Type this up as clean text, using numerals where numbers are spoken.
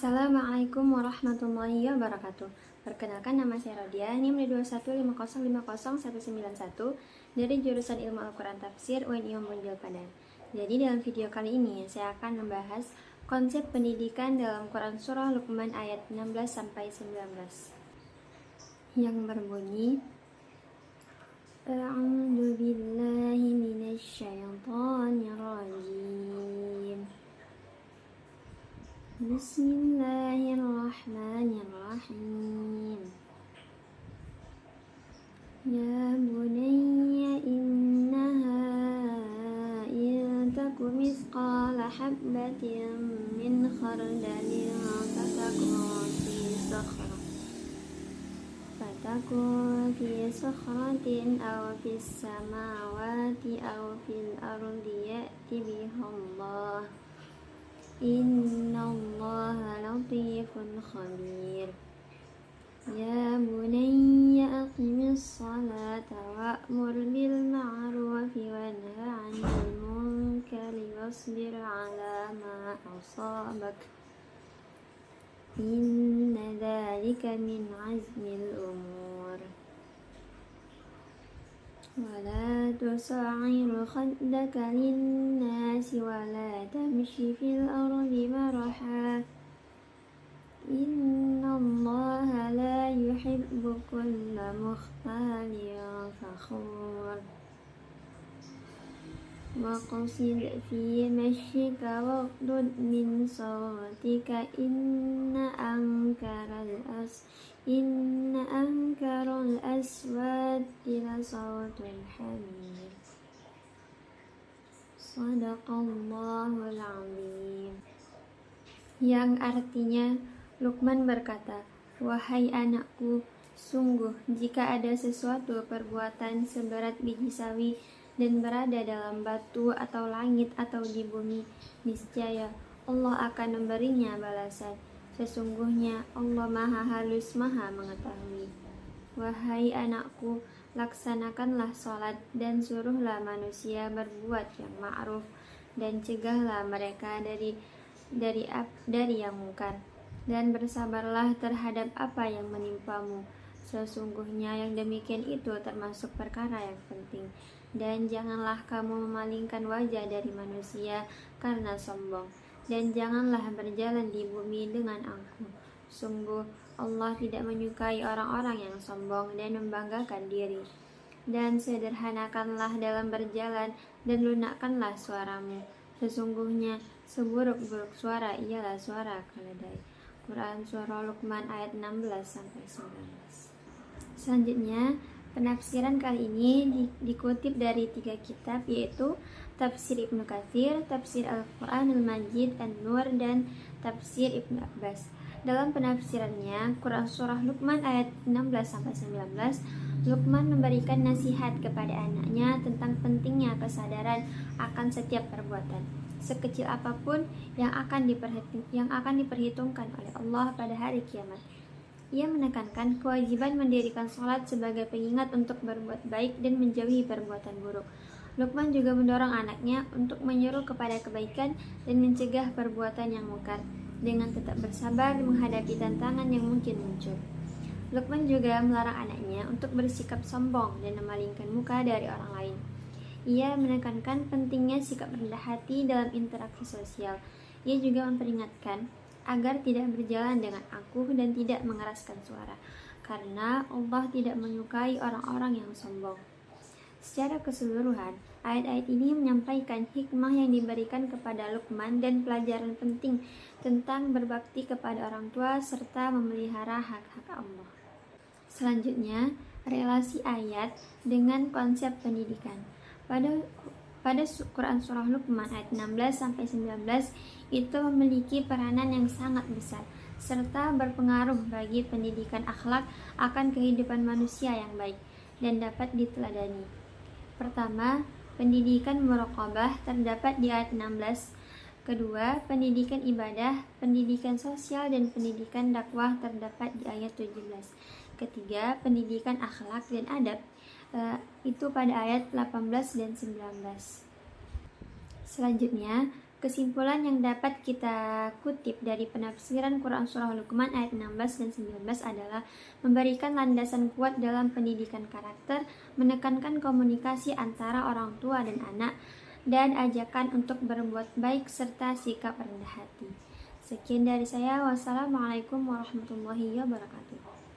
Assalamualaikum warahmatullahi wabarakatuh. Perkenalkan, nama saya Rodia, NIM 215050191 dari jurusan Ilmu Al-Quran Tafsir UNI Mumpung Padang. Jadi dalam video kali ini saya akan membahas konsep pendidikan dalam Quran Surah Luqman ayat 16-19 yang berbunyi, A'udzu billahi minasy syaithanir rajim. Bismillahirrahmanirrahim. Ya bunayya innaha in taku mithqala habbatin min khardalin fatakun fi sakhratin aw fis samawati aw fil ardi ya'ti bihallah. Innallaha latifun khabir. Ya bunayya aqimis salata wa'mur bil ma'rufi wanha 'anil munkari wasbir 'ala ma asabak. Inna dzalika min 'azmil umur. ولا تصعر خدك للناس ولا تمشي في الأرض مرحا إن الله لا يحب كل مختال فخور وقصد في مشيك واغضض من صوتك إن أنكر الأصوات لصوت الحمير. Shadaqallahul Azim. Yang artinya, Luqman berkata, wahai anakku, sungguh jika ada sesuatu perbuatan seberat biji sawi dan berada dalam batu atau langit atau di bumi, niscaya Allah akan memberinya balasan. Sesungguhnya Allah Maha Halus, Maha Mengetahui. Wahai anakku, laksanakanlah sholat dan suruhlah manusia berbuat yang ma'ruf dan cegahlah mereka dari yang mungkar, dan bersabarlah terhadap apa yang menimpamu. Sesungguhnya yang demikian itu termasuk perkara yang penting. Dan janganlah kamu memalingkan wajah dari manusia karena sombong, dan janganlah berjalan di bumi dengan angkuh. Sungguh Allah tidak menyukai orang-orang yang sombong dan membanggakan diri. Dan sederhanakanlah dalam berjalan dan lunakkanlah suaramu. Sesungguhnya seburuk-buruk suara ialah suara keledai. Quran Surah Luqman ayat 16-19. Selanjutnya, penafsiran kali ini dikutip dari 3 kitab, yaitu Tafsir Ibnu Katsir, Tafsir Al-Quranul Majid An-Nur, dan Tafsir Ibnu Abbas. Dalam penafsirannya, Quran Surah Luqman ayat 16-19, Luqman memberikan nasihat kepada anaknya tentang pentingnya kesadaran akan setiap perbuatan, sekecil apapun yang akan diperhitungkan oleh Allah pada hari kiamat. Ia menekankan kewajiban mendirikan sholat sebagai pengingat untuk berbuat baik dan menjauhi perbuatan buruk. Luqman juga mendorong anaknya untuk menyeru kepada kebaikan dan mencegah perbuatan yang mungkar, dengan tetap bersabar menghadapi tantangan yang mungkin muncul. Luqman juga melarang anaknya untuk bersikap sombong dan memalingkan muka dari orang lain. Ia menekankan pentingnya sikap rendah hati dalam interaksi sosial. Ia juga memperingatkan agar tidak berjalan dengan angkuh dan tidak mengeraskan suara, karena Allah tidak menyukai orang-orang yang sombong. Secara keseluruhan, ayat-ayat ini menyampaikan hikmah yang diberikan kepada Luqman dan pelajaran penting tentang berbakti kepada orang tua serta memelihara hak-hak Allah. Selanjutnya, relasi ayat dengan konsep pendidikan. Pada Quran Surah Luqman ayat 16-19 itu memiliki peranan yang sangat besar serta berpengaruh bagi pendidikan akhlak akan kehidupan manusia yang baik dan dapat diteladani. Pertama, pendidikan muraqabah terdapat di ayat 16. Kedua, pendidikan ibadah, pendidikan sosial, dan pendidikan dakwah terdapat di ayat 17. Ketiga, pendidikan akhlak dan adab itu pada ayat 18 dan 19. Selanjutnya, Kesimpulan yang dapat kita kutip dari penafsiran Quran Surah Luqman ayat 16 dan 19 adalah memberikan landasan kuat dalam pendidikan karakter, menekankan komunikasi antara orang tua dan anak, dan ajakan untuk berbuat baik serta sikap rendah hati. Sekian dari saya. Wassalamualaikum warahmatullahi wabarakatuh.